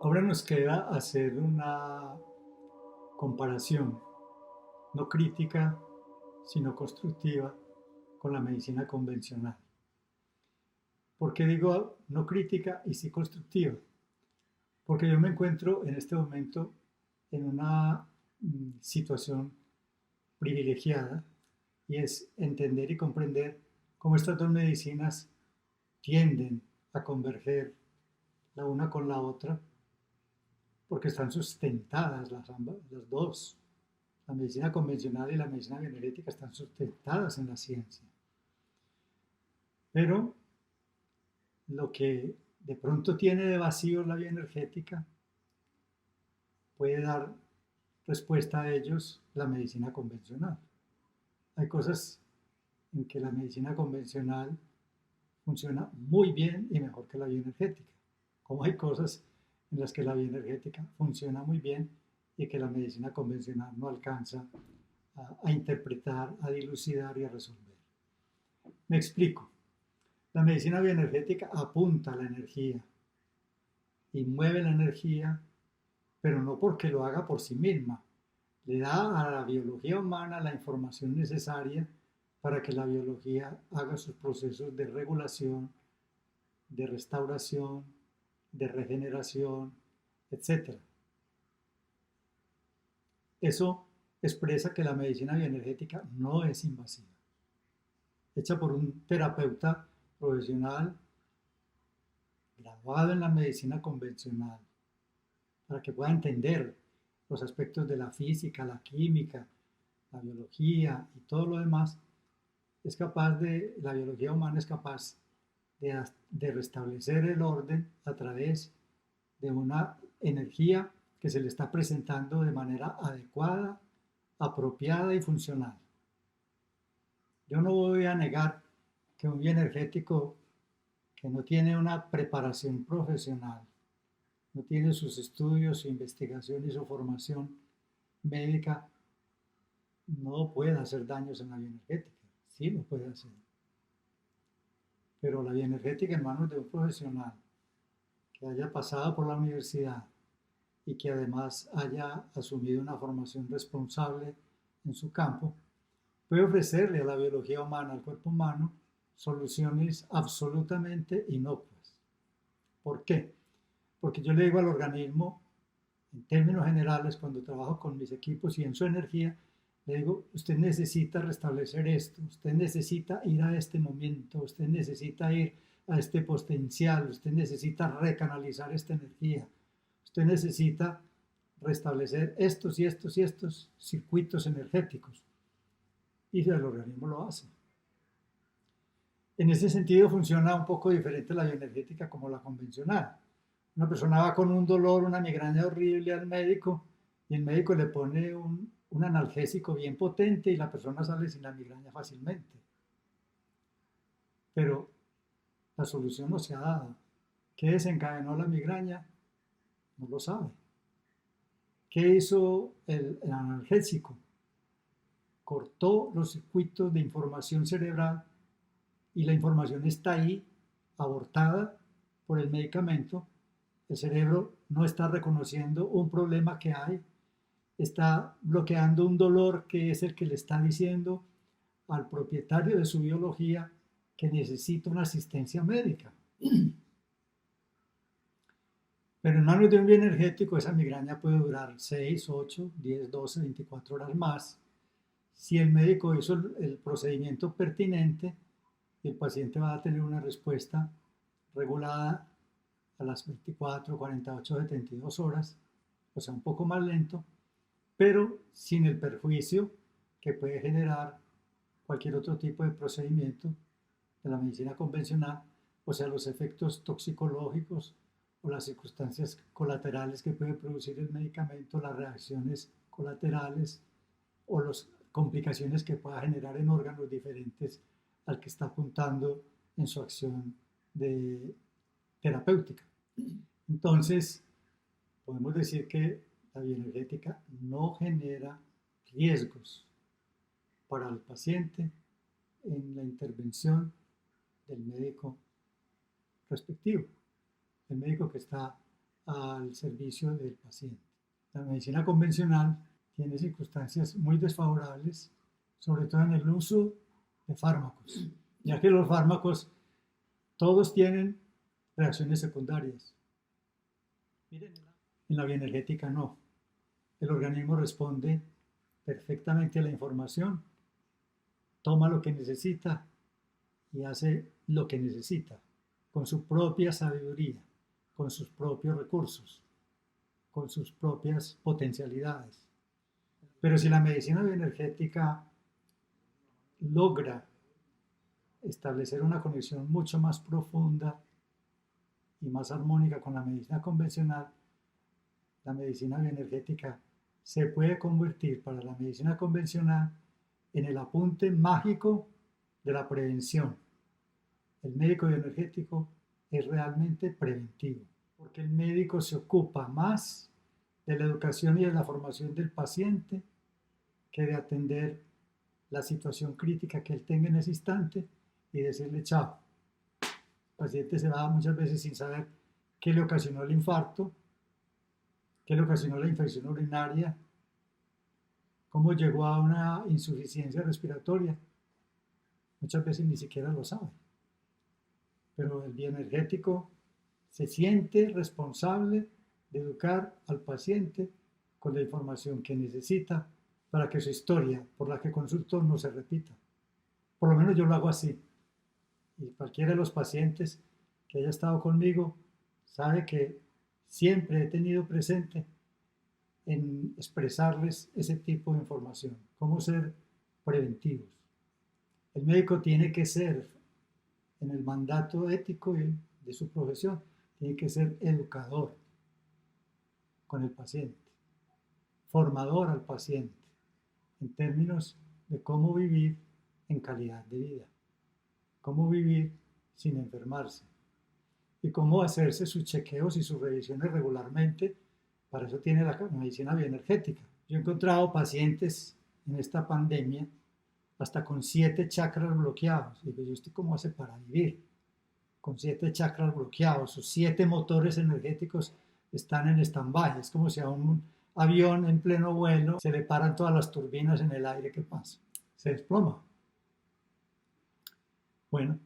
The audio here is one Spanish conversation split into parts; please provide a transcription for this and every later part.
Ahora nos queda hacer una comparación, no crítica, sino constructiva, con la medicina convencional. ¿Por qué digo no crítica y sí constructiva? Porque yo me encuentro en este momento en una situación privilegiada y es entender y comprender cómo estas dos medicinas tienden a converger la una con la otra porque están sustentadas las dos. La medicina convencional y la medicina bioenergética están sustentadas en la ciencia. Pero lo que de pronto tiene de vacío la bioenergética puede dar respuesta a ellos la medicina convencional. Hay cosas en que la medicina convencional funciona muy bien y mejor que la bioenergética, como hay cosas en las que la bioenergética funciona muy bien y que la medicina convencional no alcanza a interpretar, a dilucidar y a resolver. Me explico. La medicina bioenergética apunta a la energía y mueve la energía, pero no porque lo haga por sí misma. Le da a la biología humana la información necesaria para que la biología haga sus procesos de regulación, de restauración, de regeneración, etcétera. Eso expresa que la medicina bioenergética no es invasiva, hecha por un terapeuta profesional graduado en la medicina convencional, para que pueda entender los aspectos de la física, la química, la biología y todo lo demás. La biología humana es capaz de restablecer el orden a través de una energía que se le está presentando de manera adecuada, apropiada y funcional. Yo no voy a negar que un bioenergético que no tiene una preparación profesional, no tiene sus estudios, su investigación y su formación médica, no puede hacer daños en la bioenergética. Sí lo puede hacer. Pero la bioenergética en manos de un profesional que haya pasado por la universidad y que además haya asumido una formación responsable en su campo, puede ofrecerle a la biología humana, al cuerpo humano, soluciones absolutamente inocuas. ¿Por qué? Porque yo le digo al organismo, en términos generales, cuando trabajo con mis equipos y en su energía, le digo, usted necesita restablecer esto, usted necesita ir a este momento, usted necesita ir a este potencial, usted necesita recanalizar esta energía, usted necesita restablecer estos y estos y estos circuitos energéticos. Y el organismo lo hace. En ese sentido funciona un poco diferente la bioenergética como la convencional. Una persona va con un dolor, una migraña horrible al médico y el médico le pone un analgésico bien potente y la persona sale sin la migraña fácilmente. Pero la solución no se ha dado. ¿Qué desencadenó la migraña? No lo sabe. ¿Qué hizo el analgésico? Cortó los circuitos de información cerebral y la información está ahí, abortada por el medicamento. El cerebro no está reconociendo un problema que hay, está bloqueando un dolor que es el que le está diciendo al propietario de su biología que necesita una asistencia médica. Pero en manos de un bioenergético esa migraña puede durar 6, 8, 10, 12, 24 horas más. Si el médico hizo el procedimiento pertinente, el paciente va a tener una respuesta regulada a las 24, 48, 72 horas, o sea, un poco más lento, pero sin el perjuicio que puede generar cualquier otro tipo de procedimiento de la medicina convencional, o sea, los efectos toxicológicos o las circunstancias colaterales que puede producir el medicamento, las reacciones colaterales o las complicaciones que pueda generar en órganos diferentes al que está apuntando en su acción de terapéutica. Entonces, podemos decir que la bioenergética no genera riesgos para el paciente en la intervención del médico respectivo, el médico que está al servicio del paciente. La medicina convencional tiene circunstancias muy desfavorables, sobre todo en el uso de fármacos, ya que los fármacos todos tienen reacciones secundarias. En la bioenergética no. El organismo responde perfectamente a la información, toma lo que necesita y hace lo que necesita, con su propia sabiduría, con sus propios recursos, con sus propias potencialidades. Pero si la medicina bioenergética logra establecer una conexión mucho más profunda y más armónica con la medicina convencional, la medicina bioenergética se puede convertir para la medicina convencional en el apunte mágico de la prevención. El médico bioenergético es realmente preventivo, porque el médico se ocupa más de la educación y de la formación del paciente que de atender la situación crítica que él tenga en ese instante y decirle chao. El paciente se va muchas veces sin saber qué le ocasionó el infarto, qué le ocasionó la infección urinaria, cómo llegó a una insuficiencia respiratoria. Muchas veces ni siquiera lo sabe. Pero el bioenergético se siente responsable de educar al paciente con la información que necesita para que su historia por la que consultó no se repita. Por lo menos yo lo hago así. Y cualquiera de los pacientes que haya estado conmigo sabe que siempre he tenido presente en expresarles ese tipo de información, cómo ser preventivos. El médico tiene que ser, en el mandato ético de su profesión, tiene que ser educador con el paciente, formador al paciente, en términos de cómo vivir en calidad de vida, cómo vivir sin enfermarse y cómo hacerse sus chequeos y sus revisiones regularmente. Para eso tiene la medicina bioenergética. Yo he encontrado pacientes en esta pandemia hasta con 7 chakras bloqueados. Digo, ¿y usted cómo hace para vivir? Con 7 chakras bloqueados, sus 7 motores energéticos están en stand-by. Es como si a un avión en pleno vuelo se le paran todas las turbinas en el aire. ¿Qué pasa? Se desploma. Bueno,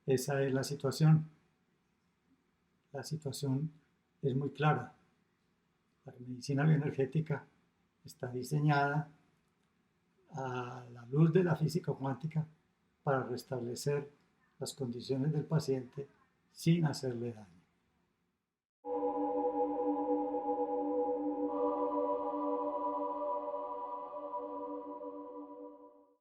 esa es la situación. La situación es muy clara. La medicina bioenergética está diseñada a la luz de la física cuántica para restablecer las condiciones del paciente sin hacerle daño.